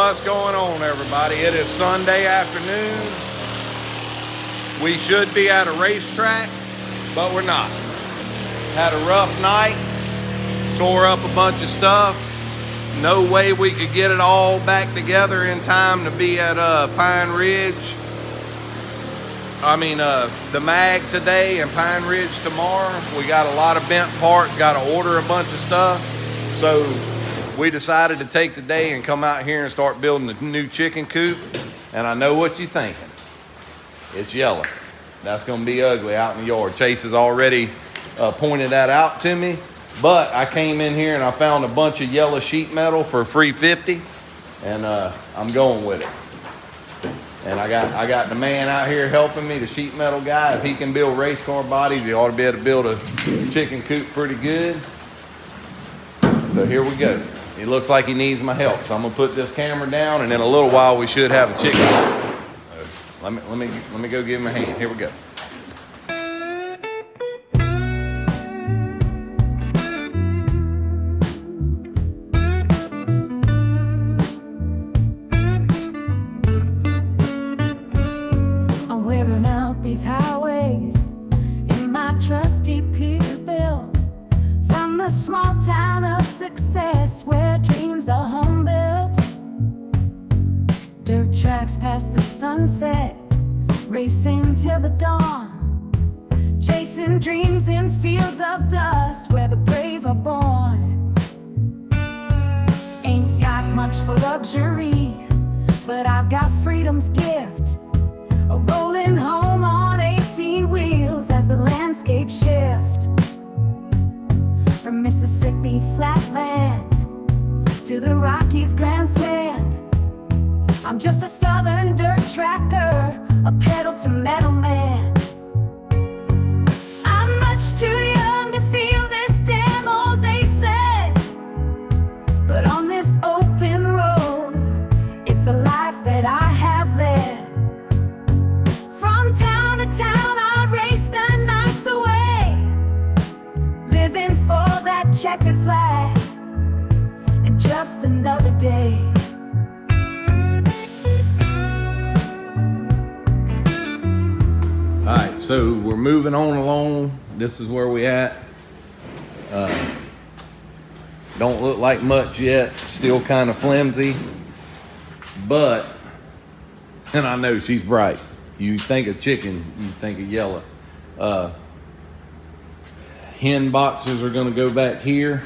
What's going on, everybody? It is Sunday afternoon. We should be at a racetrack, but we're not. Had a rough night, tore up a bunch of stuff. No way we could get it all back together in time to be at Pine Ridge. The mag today and Pine Ridge tomorrow. We got a lot of bent parts, got to order a bunch of stuff. So we decided to take the day and come out here and start building a new chicken coop. And I know what you're thinking. It's yellow. That's going to be ugly out in the yard. Chase has already pointed that out to me. But I came in here and I found a bunch of yellow sheet metal for $3.50, and I'm going with it. And I got the man out here helping me, the sheet metal guy. If he can build race car bodies, he ought to be able to build a chicken coop pretty good. So here we go. It looks like he needs my help. So I'm gonna put this camera down, and in a little while we should have a chicken. Let me go give him a hand. Here we go. I'm wearing out these highways in my trusty Peterbilt, from the small town of success where dreams are home built. Dirt tracks past the sunset, racing till the dawn, chasing dreams in fields of dust where the brave are born. Ain't got much for luxury, but I've got freedom's gift, a rolling home on 18 wheels as the landscape shift. From Mississippi flatlands to the Rockies Grand Span, I'm just a southern dirt tracker, a pedal to metal man. I'm much too young to feel this damn old, they said, but on this open road, it's the life that I have led. From town to town, I race the nights away, living for that checkered flag, and just another day. All right, so we're moving on along. This is where we at. Don't look like much yet. Still kind of flimsy. But, and I know she's bright. You think of chicken, you think of yellow. Hen boxes are going to go back here.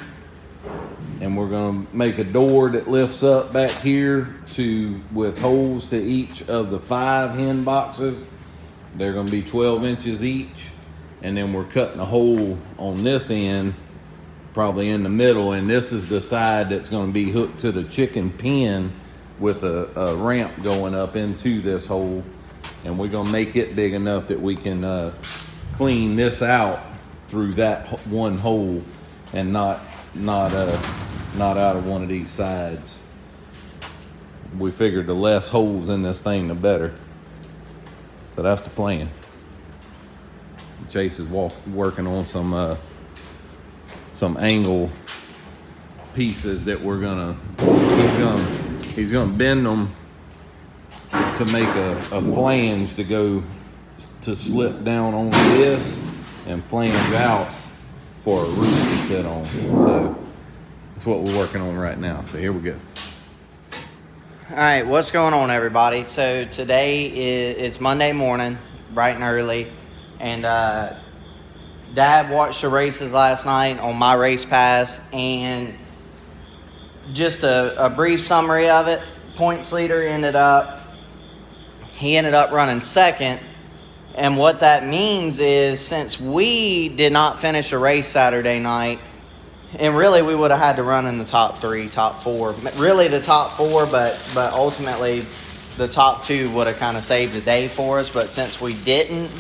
And we're going to make a door that lifts up back here with holes to each of the 5 hen boxes. They're going to be 12 inches each, and then we're cutting a hole on this end, probably in the middle, and this is the side that's going to be hooked to the chicken pen with a ramp going up into this hole, and we're going to make it big enough that we can clean this out through that one hole and not out of one of these sides. We figured the less holes in this thing, the better. So that's the plan. Chase is working on some angle pieces that he's gonna bend them to make a flange to slip down on this and flange out for a roof to sit on. So that's what we're working on right now. So here we go. All right, what's going on, everybody? So today it's Monday morning, bright and early, and Dad watched the races last night on my race pass, and just a brief summary of it. Points leader ended up running second, and what that means is, since we did not finish a race Saturday night, and really we would have had to run in the top 3, top 4. Really the top 4, but ultimately the top 2 would have kind of saved the day for us. But since we didn't,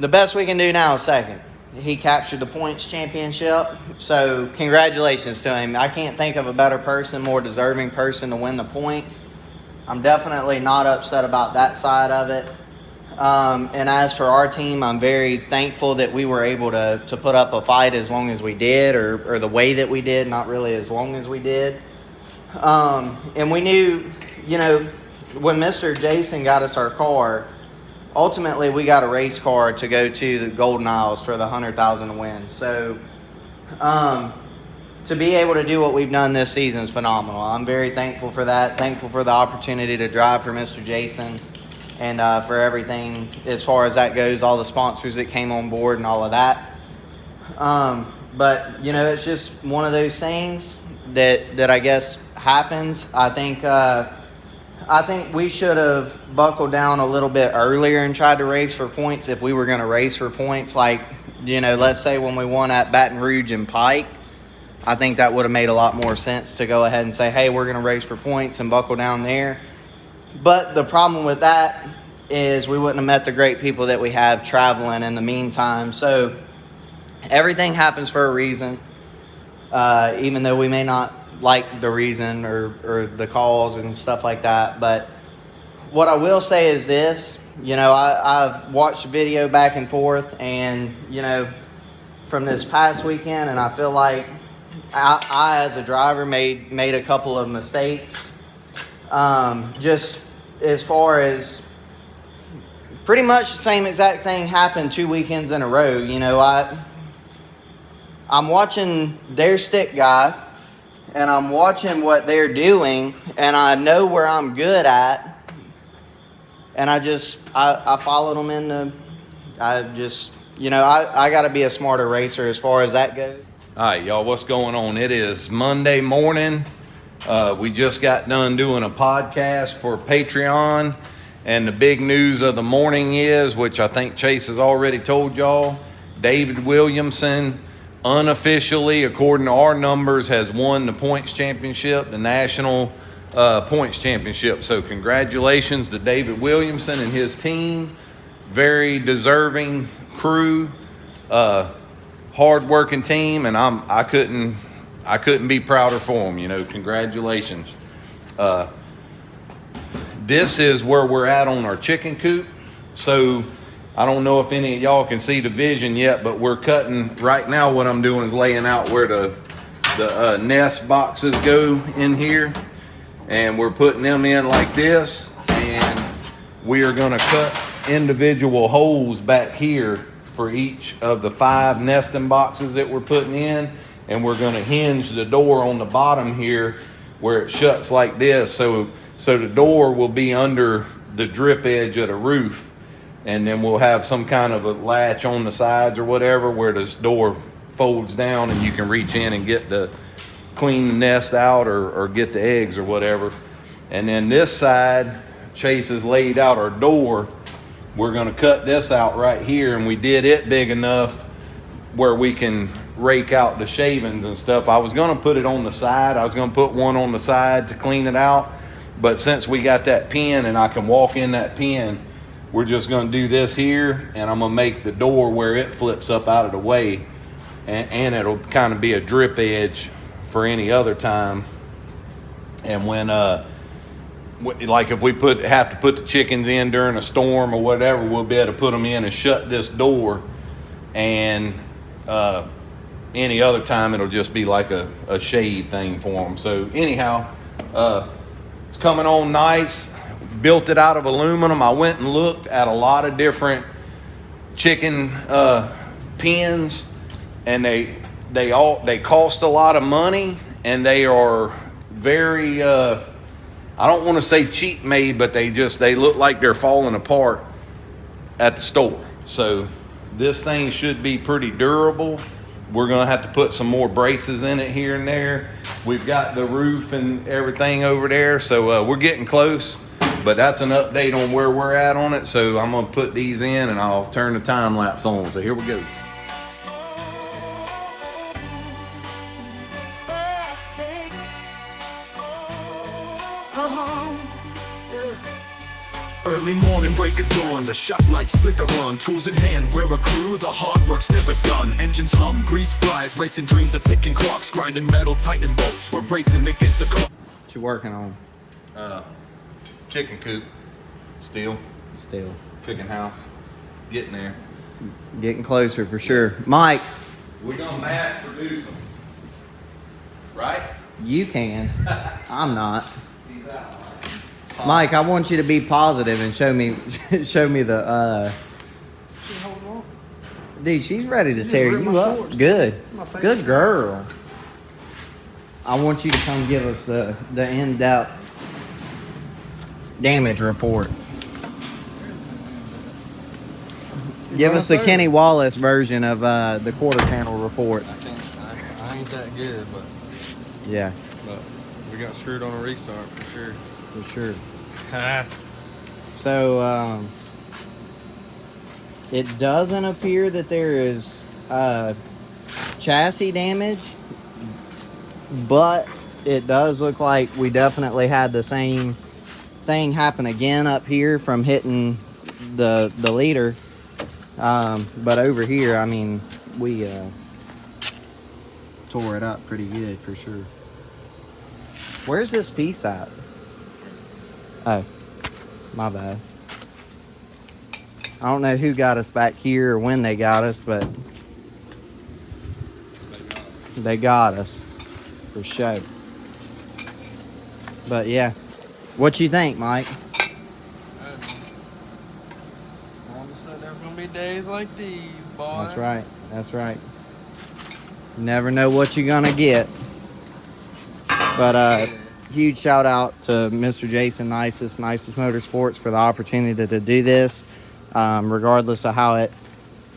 the best we can do now is second. He captured the points championship, so congratulations to him. I can't think of a better person, more deserving person to win the points. I'm definitely not upset about that side of it. And as for our team, I'm very thankful that we were able to put up a fight as long as we did, or the way that we did, not really as long as we did. And we knew, you know, when Mr. Jason got us our car, ultimately we got a race car to go to the Golden Isles for the 100,000 to win. So, to be able to do what we've done this season is phenomenal. I'm very thankful for that. Thankful for the opportunity to drive for Mr. Jason and for everything as far as that goes, all the sponsors that came on board and all of that. But, you know, it's just one of those things that I guess happens. I think we should have buckled down a little bit earlier and tried to race for points if we were going to race for points. Like, you know, let's say when we won at Baton Rouge and Pike, I think that would have made a lot more sense to go ahead and say, hey, we're going to race for points and buckle down there. But the problem with that is we wouldn't have met the great people that we have traveling in the meantime. So everything happens for a reason, even though we may not like the reason or the cause and stuff like that. But what I will say is this, you know, I've watched the video back and forth and, you know, from this past weekend, and I feel like I as a driver made a couple of mistakes. Just as far as pretty much the same exact thing happened 2 weekends in a row. You know, I'm watching their stick guy and I'm watching what they're doing and I know where I'm good at. And I followed them I got to be a smarter racer as far as that goes. All right, y'all, what's going on? It is Monday morning. We just got done doing a podcast for Patreon, and the big news of the morning is, which I think Chase has already told y'all, David Williamson, unofficially, according to our numbers, has won the points championship, the national points championship. So congratulations to David Williamson and his team. Very deserving crew. Hard-working team, and I couldn't be prouder for them. You know, congratulations. This is where we're at on our chicken coop. So I don't know if any of y'all can see the vision yet, but we're cutting right now. What I'm doing is laying out where the nest boxes go in here, and we're putting them in like this, and we are going to cut individual holes back here for each of the 5 nesting boxes that we're putting in, and we're going to hinge the door on the bottom here where it shuts like this, so the door will be under the drip edge of the roof, and then we'll have some kind of a latch on the sides or whatever where this door folds down and you can reach in and get the clean the nest out or get the eggs or whatever. And then this side, Chase has laid out our door. We're going to cut this out right here, and we did it big enough where we can rake out the shavings and stuff. I was going to put it on the side. I was going to put one on the side to clean it out, but since we got that pin and I can walk in that pin, we're just going to do this here, and I'm going to make the door where it flips up out of the way, and it'll kind of be a drip edge for any other time. And when like if we have to put the chickens in during a storm or whatever, we'll be able to put them in and shut this door, and any other time it'll just be like a shade thing for them. So anyhow, it's coming on nice. Built it out of aluminum. I went and looked at a lot of different chicken pens, and they cost a lot of money, and they are very I don't want to say cheap made, but they look like they're falling apart at the store. So this thing should be pretty durable. We're going to have to put some more braces in it here and there. We've got the roof and everything over there, so we're getting close. But that's an update on where we're at on it. So I'm going to put these in and I'll turn the time lapse on. So here we go. Early morning, break of dawn, the shop lights flicker on. Tools in hand, we're a crew, the hard work's never done. Engines hum, grease flies, racing dreams are ticking clocks. Grinding metal, tightening bolts, we're racing against the clock. What you working on? Chicken coop. Steel. Chicken house. Getting there. Getting closer for sure. Mike. We're going to mass produce them. Right? You can. I'm not. Mike, I want you to be positive and show me the She's holding on. dude, she's ready to Just tear ripped you my up. shorts. Good. My favorite Good shirt. girl. I want you to come give us the in-depth damage report. Give us the Kenny Wallace version of the quarter panel report. I ain't that good, but Yeah, we got screwed on a restart for sure. for sure. So, it doesn't appear that there is chassis damage, but it does look like we definitely had the same thing happen again up here from hitting the leader. But over here, I mean, we tore it up pretty good for sure. Where's this piece at? Oh, my bad. I don't know who got us back here or when they got us, but they got us for sure. But yeah, what you think, Mike? Mama said there's gonna be days like these, boy. That's right. That's right. You never know what you're gonna get. But huge shout out to Mr. Jason Nicest Motorsports for the opportunity to do this, regardless of how it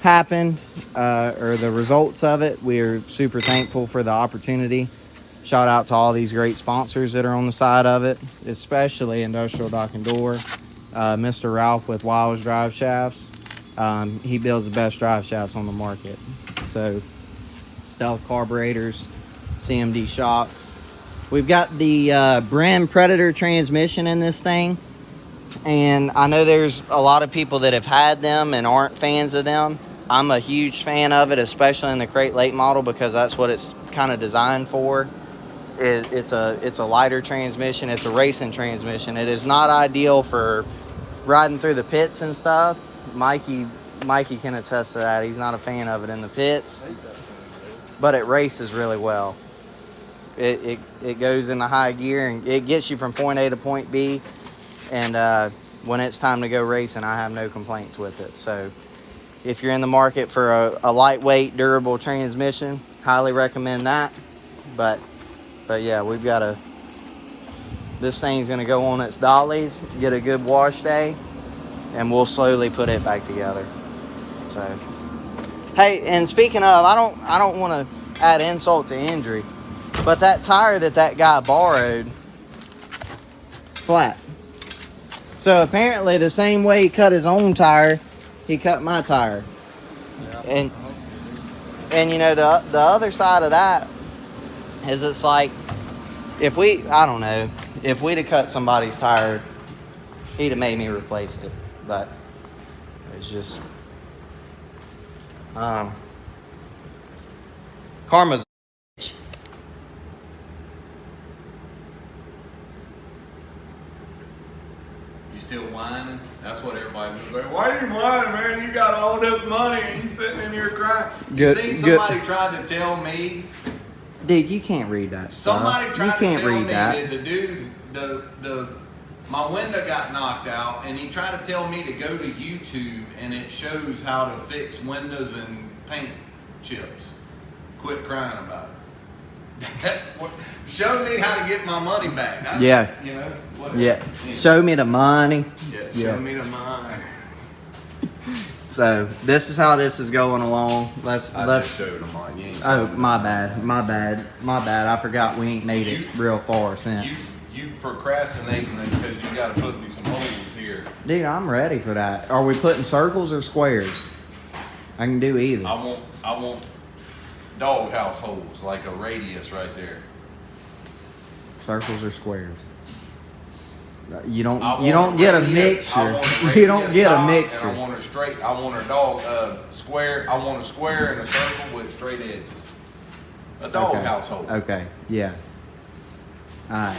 happened or the results of it. We're super thankful for the opportunity. Shout out to all these great sponsors that are on the side of it, especially Industrial Dock and Door. Mr. Ralph with Wiles Drive Shafts. He builds the best drive shafts on the market. So, Stealth carburetors, CMD shocks. We've got the Brim Predator transmission in this thing. And I know there's a lot of people that have had them and aren't fans of them. I'm a huge fan of it, especially in the crate late model, because that's what it's kind of designed for. It's a lighter transmission. It's a racing transmission. It is not ideal for riding through the pits and stuff. Mikey can attest to that. He's not a fan of it in the pits, but it races really well. It goes into high gear and it gets you from point A to point B. And when it's time to go racing, I have no complaints with it. So if you're in the market for a lightweight, durable transmission, highly recommend that. But yeah, we've got this thing's going to go on its dollies, get a good wash day, and we'll slowly put it back together. So, hey, and speaking of, I don't want to add insult to injury, but that tire that guy borrowed is flat. So apparently the same way he cut his own tire, he cut my tire. And you know, the other side of that is it's like, if we'd have cut somebody's tire, he'd have made me replace it. But it's just karma's a bitch. You still whining? That's what everybody's saying. Why are you whining, man? You got all this money and you sitting in here crying. You seen somebody tried to tell me? Dude, you can't read that Somebody stuff. tried You to can't tell read me that. that the dude, my window got knocked out, and he tried to tell me to go to YouTube and it shows how to fix windows and paint chips. Quit crying about it. Show me how to get my money back. Yeah. You know. Whatever. Yeah. Show me the money. Yeah. Yeah. Show me the money. So this is how this is going along. Let's. showed them all. You ain't Oh, showing them. my bad. I forgot we ain't made it real far since. You procrastinating because you got to put me some holes here. Dude, I'm ready for that. Are we putting circles or squares? I can do either. I want doghouse holes, like a radius right there. Circles or squares? You don't I get want a radius- I mixture. want a You don't radius get a top, mixture. And I want a square. I want a square and a circle with straight edges. A doghouse hole. Okay. Yeah. All right.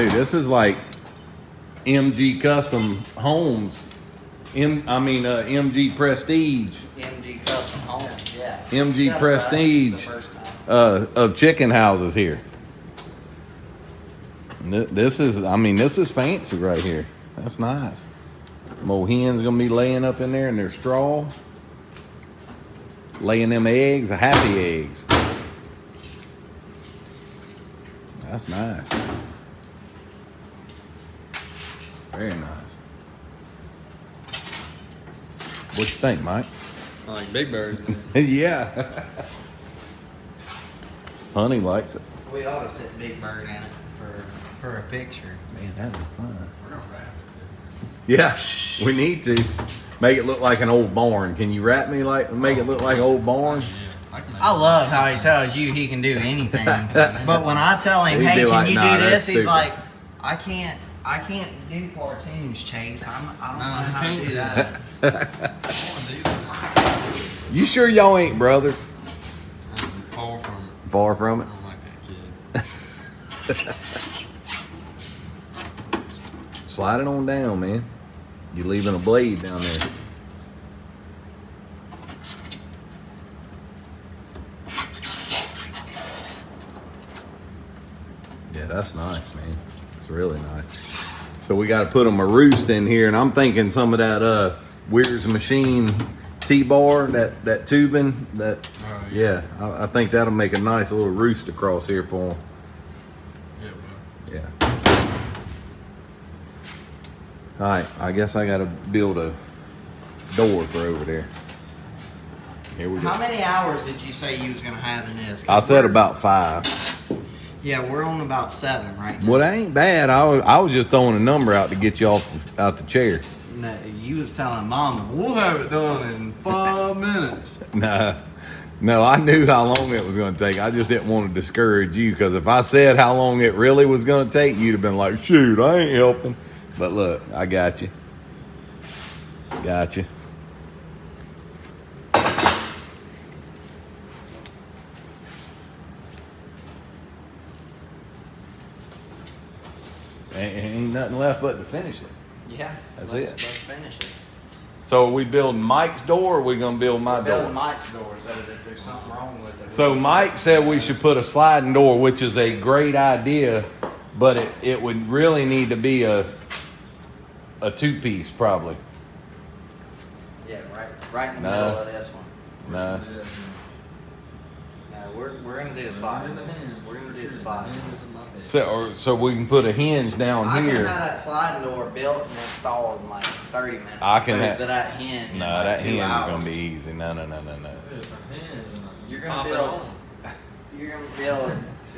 Dude, this is like MG Custom Homes. MG Prestige. MG Custom Home. Yeah. MG Got it Prestige right the first time. of chicken houses here. This is fancy right here. That's nice. More hens gonna be laying up in there in their straw, laying them eggs, happy eggs. That's nice. Very nice. What you think, Mike? I like Big Bird. Yeah. Honey likes it. We ought to sit Big Bird in it for a picture. Man, that was fun. We're gonna wrap Yeah, we need to make it look like an old barn. Can you wrap me make it look like an old barn? it. Yeah, I can make I love how he tells you he can do anything, but when I tell him, He'd "Hey, be can like, you "Nah, do that's this?" He's stupid." like, "I can't do cartoons, Chase. I don't know how to can't do do that." I wanna do that. You sure y'all ain't brothers? I'm far from it. Far from it. I don't like that kid. Slide it on down, man. You leaving a blade down there. Yeah, that's nice, man. It's really nice. So we got to put them a roost in here, and I'm thinking some of that Weir's Machine T-bar, that tubing, that Oh, yeah, I think that'll make a nice little roost across here for them. Yeah, bro. Yeah. All right, I guess I got to build a door for over there. Here we go. How many hours did you say you was gonna have in this? 'Cause I said we're- about 5. Yeah, we're on about 7 right now. Well, that ain't bad. I was just throwing a number out to get you out the chair. No, you was telling Mama we'll have it done in 5 minutes. Nah. No, I knew how long it was going to take. I just didn't want to discourage you, because if I said how long it really was going to take, you'd have been like, shoot, I ain't helping. But look, I got you. Got you. Ain't nothing left but to finish it. Yeah, That's let's, it. Let's finish it. So are we building Mike's door, or are we going to build my door? Building Mike's door so that if there's something wrong with it. So Mike said we should put a sliding door, which is a great idea, but it would really need to be a 2-piece probably. Yeah, right in the No. middle of this one. Nah. Do that, No, we're gonna do a slide. We're gonna do a slide. So we can put a hinge down I can here. have that sliding door built and installed in like 30 minutes. I can opposed have- to that hinge. in No, like that 2 hinge is hours. gonna be easy. No. You're gonna build. You're gonna build.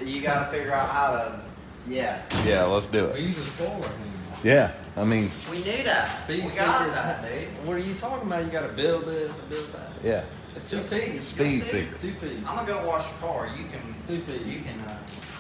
You gotta figure out how to. Yeah. Yeah, let's do We it. use a spoiler thing. Yeah, I mean, We knew that. Speed We got secrets. that, dude. What are you talking about? You gotta build this and build that. yeah. It's 2 P's. Speed see. secret. 2 P's. I'm gonna go wash your car. You can. 2 P's. You can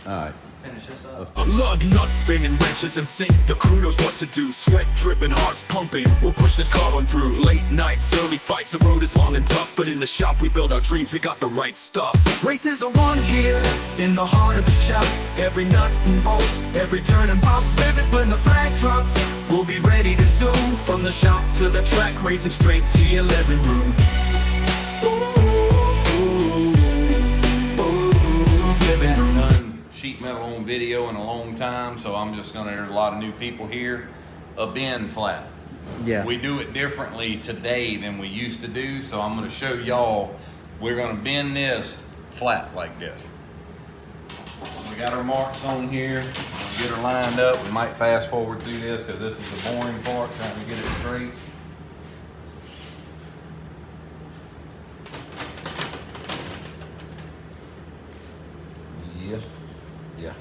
All right, finish this up. let's do it. Lug nuts spinning, wrenches in sync. The crew knows what to do. Sweat dripping, hearts pumping. We'll push this car on through. Late nights, early fights. The road is long and tough, but in the shop we build our dreams. We got the right stuff. Races are won here in the heart of the shop. Every nut and bolt, every turn and pop. Pivot when the flag drops. We'll be ready to zoom from the shop to the track, racing straight to your living room. Haven't done sheet metal on video in a long time, so I'm just gonna. There's a lot of new people here. A bend flat. Yeah. We do it differently today than we used to do, so I'm gonna show y'all. We're gonna bend this flat like this. We got our marks on here. We'll get her lined up. We might fast forward through this because this is the boring part, trying to get it straight. Yeah.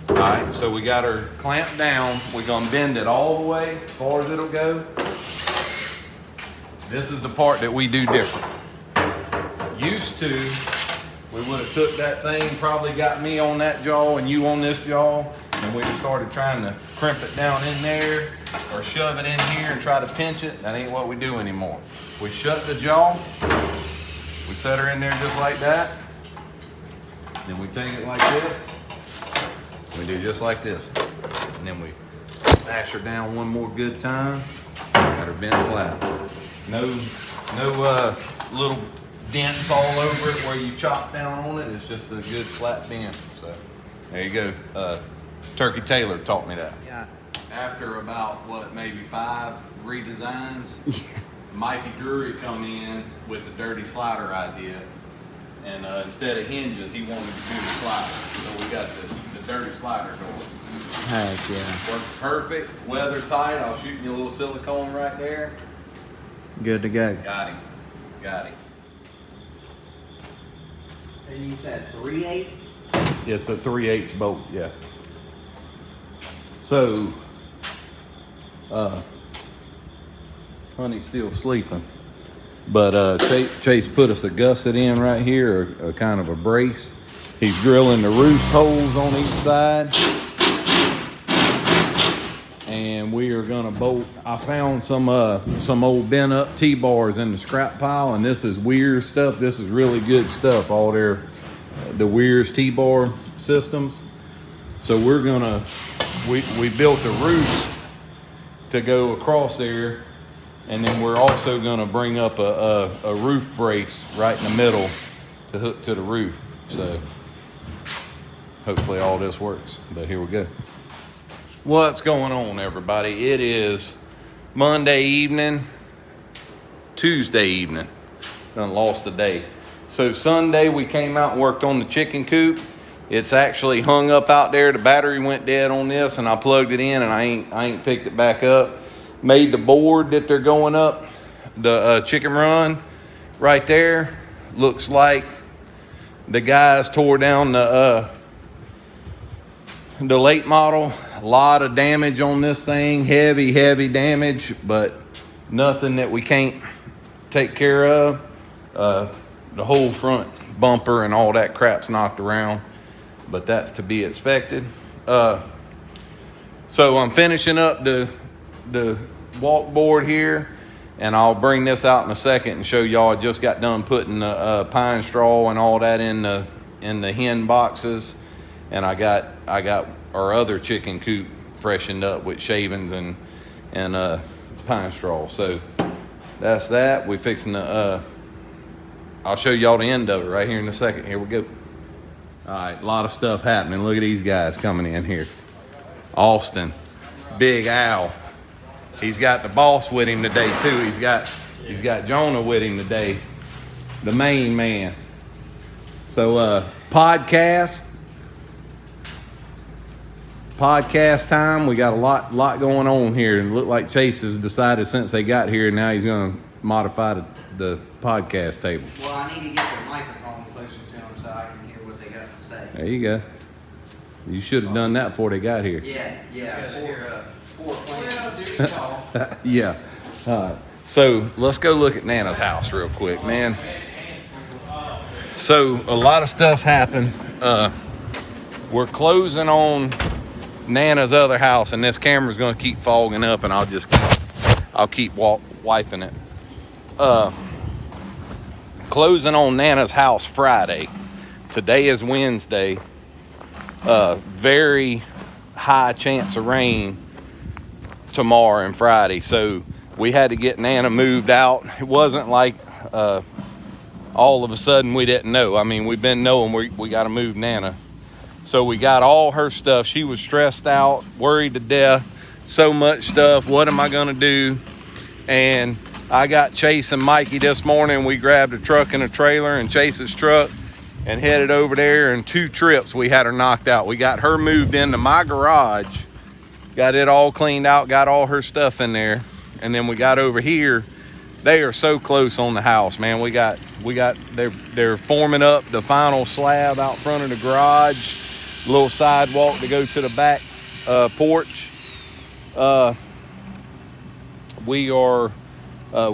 All right, so we got her clamped down. We're gonna bend it all the way as far as it'll go. This is the part that we do different. Used to, we would have took that thing, probably got me on that jaw and you on this jaw, and we just started trying to crimp it down in there or shove it in here and try to pinch it. That ain't what we do anymore. We shut the jaw, we set her in there just like that. Then we take it like this. We do just like this. And then we bash her down one more good time. Got her bent flat. No little dents all over it where you chop down on it. It's just a good flat bend. So there you go. Turkey Taylor taught me that. Yeah. After about maybe 5 redesigns, Mikey Drury come in with the dirty slider idea, and instead of hinges, he wanted to do the slider. So we got the dirty slider door. Heck yeah. Works perfect, weather tight. I'll shoot you a little silicone right there. Good to go. Got him. And you said 3/8? It's a 3/8 bolt, yeah. So, honey's still sleeping, but Chase put us a gusset in right here, a kind of a brace. He's drilling the roost holes on each side, and we are gonna bolt. I found some old bent up T-bars in the scrap pile, and this is Weir's stuff. This is really good stuff. All the Weir's T-bar systems. So we're gonna. We built a roost to go across there, and then we're also gonna bring up a roof brace right in the middle to hook to the roof. So hopefully all this works, but here we go. What's going on, everybody? It is Monday evening, Tuesday evening. Done lost a day. So Sunday we came out and worked on the chicken coop. It's actually hung up out there. The battery went dead on this, and I plugged it in, and I ain't picked it back up. Made the board that they're going up, the chicken run right there. Looks like the guys tore down the late model. A lot of damage on this thing, heavy damage, but nothing that we can't take care of. The whole front bumper and all that crap's knocked around, but that's to be expected. So I'm finishing up the walk board here, and I'll bring this out in a second and show y'all. I just got done putting the pine straw and all that in the hen boxes, and I got our other chicken coop freshened up with shavings and pine straw. So that's that. We fixing the I'll show y'all the end of it right here in a second. Here we go. All right, a lot of stuff happening. Look at these guys coming in here. Austin, Big Al. He's got the boss with him today too. He's got Jonah with him today, the main man. So podcast time. We got a lot going on here, and look like Chase has decided since they got here, now he's going to modify the podcast table. Well, I need to get the microphone closer to them so I can hear what they got to say. There you go. You should have done that before they got here. Yeah. Four plants. Yeah. So let's go look at Nana's house real quick, man. So a lot of stuff's happened. We're closing on Nana's other house, and this camera's going to keep fogging up, and I'll keep wiping it. Closing on Nana's house Friday. Today is Wednesday. Very high chance of rain tomorrow and Friday. So we had to get Nana moved out. It wasn't like all of a sudden we didn't know. I mean, we've been knowing we got to move Nana. So we got all her stuff. She was stressed out, worried to death. So much stuff. What am I going to do? And I got Chase and Mikey this morning. We grabbed a truck and a trailer and Chase's truck and headed over there. In 2 trips, we had her knocked out. We got her moved into my garage, got it all cleaned out, got all her stuff in there. And then we got over here. They are so close on the house, man. They're forming up the final slab out front of the garage, little sidewalk to go to the back porch. We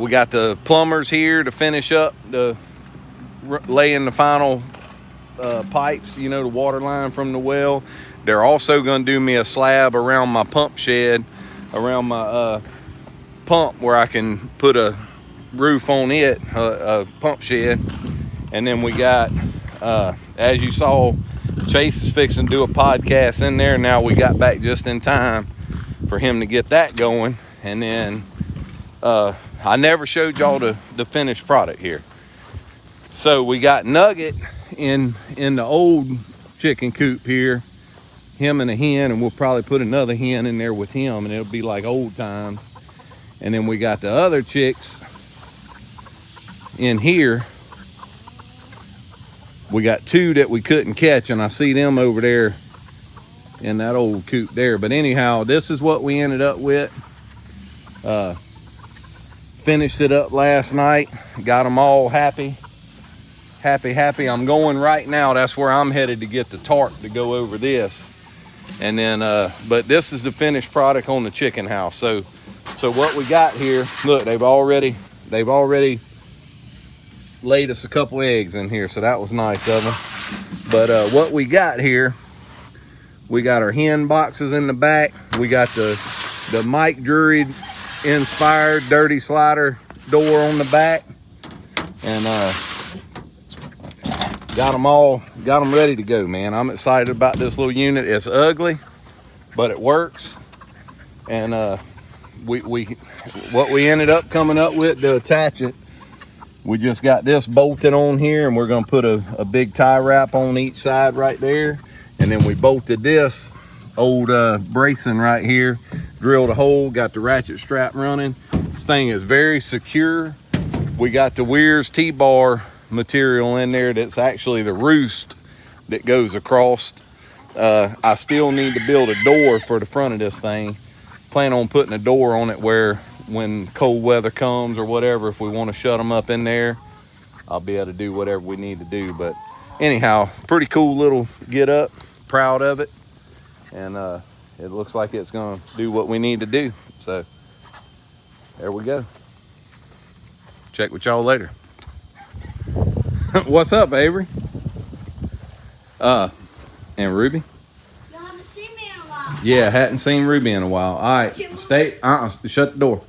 got the plumbers here to finish up laying the final pipes, the water line from the well. They're also going to do me a slab around my pump shed, around my pump, where I can put a roof on it, a pump shed. And then we got, as you saw, Chase is fixing to do a podcast in there. Now we got back just in time for him to get that going. And then I never showed y'all the finished product here. So we got Nugget in the old chicken coop here, him and a hen, and we'll probably put another hen in there with him, and it'll be like old times. And then we got the other chicks in here. We got two that we couldn't catch, and I see them over there in that old coop there. But anyhow, this is what we ended up with. Finished it up last night, got them all happy. I'm going right now. That's where I'm headed to get the tarp to go over this. And then but this is the finished product on the chicken house. So what we got here, look, they've already laid us a couple eggs in here, so that was nice of them. But what we got here, we got our hen boxes in the back. We got the Mike Drury inspired dirty slider door on the back, and got them ready to go, man. I'm excited about this little unit. It's ugly, but it works. And what we ended up coming up with to attach it, we just got this bolted on here, and we're gonna put a big tie wrap on each side right there. And then we bolted this old bracing right here, drilled a hole, got the ratchet strap running. This thing is very secure. We got the Weir's T-bar material in there that's actually the roost that goes across. I still need to build a door for the front of this thing. Plan on putting a door on it where when cold weather comes or whatever, if we want to shut them up in there, I'll be able to do whatever we need to do. But anyhow, pretty cool little get up, proud of it. And it looks like it's gonna do what we need to do. So there we go. Check with y'all later. What's up, Avery? And Ruby? Y'all haven't seen me in a while. Yeah, hadn't seen Ruby in a while. All right, stay. Shut the door.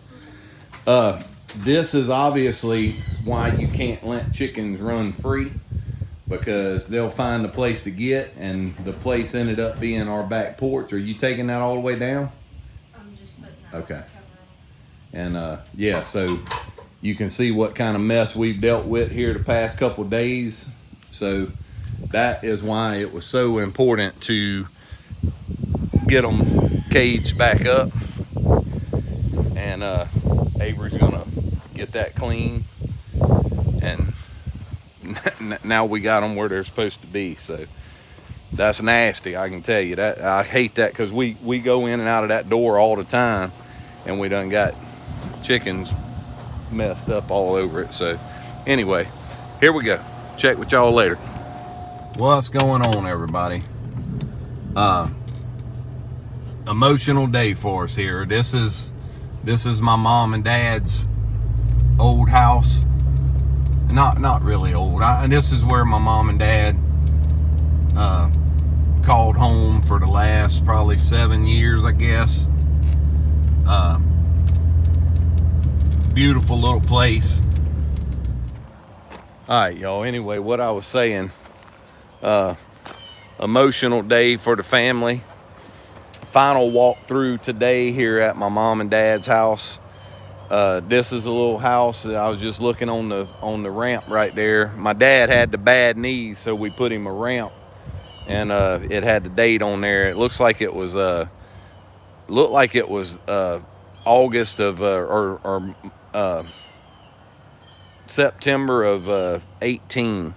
This is obviously why you can't let chickens run free, because they'll find a place to get, and the place ended up being our back porch. Are you taking that all the way down? I'm just putting that Okay. And yeah, so you can see what kind of mess we've dealt with here the past couple of days. So that is why it was so important to get them caged back up. And Avery's gonna get that clean, and now we got them where they're supposed to be. So that's nasty, I can tell you that. I hate that, because we go in and out of that door all the time, and we done got chickens messed up all over it. So anyway, here we go. Check with y'all later. What's going on, everybody? Emotional day for us here. This is my mom and dad's old house. Not really old. This is where my mom and dad called home for the last probably 7 years, I guess. Beautiful little place. All right, y'all. Anyway, what I was saying, emotional day for the family. Final walkthrough today here at my mom and dad's house. This is a little house that I was just looking on the ramp right there. My dad had the bad knees, so we put him a ramp, and it had the date on there. It looks like it was August of September of 18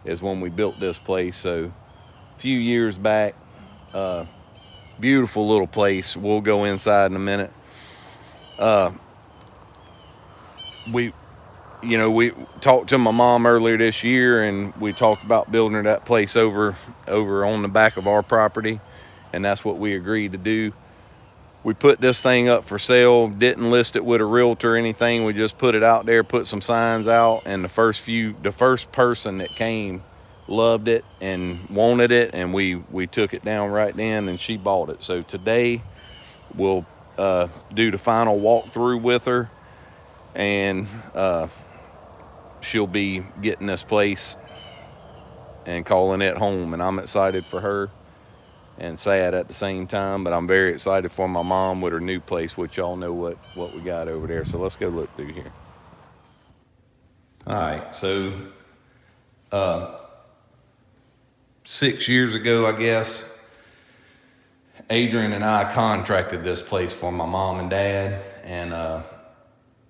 is when we built this place. So a few years back. Beautiful little place. We'll go inside in a minute. We talked to my mom earlier this year, and we talked about building her that place over on the back of our property, and that's what we agreed to do. We put this thing up for sale, didn't list it with a realtor or anything. We just put it out there, put some signs out, and the first person that came loved it and wanted it, and we took it down right then, and she bought it. So today we'll do the final walkthrough with her, and she'll be getting this place and calling it home. And I'm excited for her and sad at the same time, but I'm very excited for my mom with her new place, which y'all know what we got over there. So let's go look through here. All right, so 6 years ago, I guess, Adrian and I contracted this place for my mom and dad. And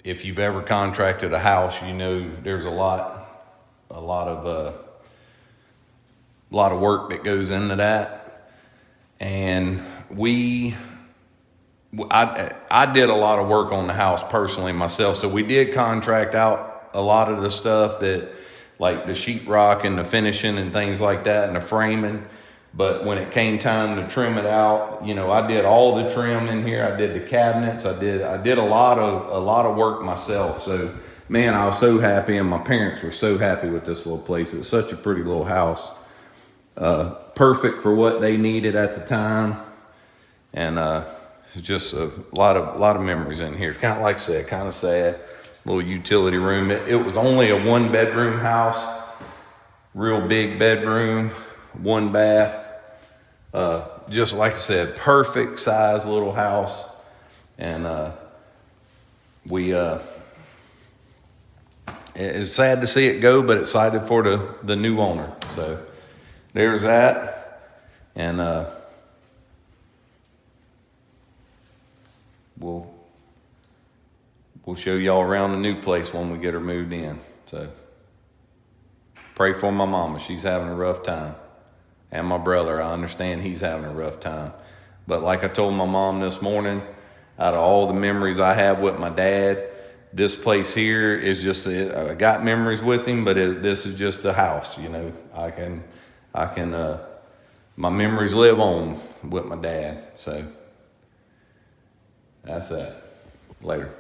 if you've ever contracted a house, you know there's a lot of work that goes into that. And I did a lot of work on the house personally myself. So we did contract out a lot of the stuff that, like the sheetrock and the finishing and things like that and the framing. But when it came time to trim it out, you know, I did all the trim in here. I did the cabinets. I did a lot of work myself. So man, I was so happy, and my parents were so happy with this little place. It's such a pretty little house. Perfect for what they needed at the time. And it's just a lot of memories in here. Kind of, like I said, kind of sad. Little utility room. It was only a 1-bedroom house, real big bedroom, 1 bath. Just like I said, perfect size little house. And it's sad to see it go, but excited for the new owner. So there's that. And we'll show y'all around the new place when we get her moved in. So pray for my mama. She's having a rough time. And my brother, I understand he's having a rough time. But like I told my mom this morning, out of all the memories I have with my dad, this place here is just, I got memories with him, but this is just a house, you know. My memories live on with my dad. So that's that. Later.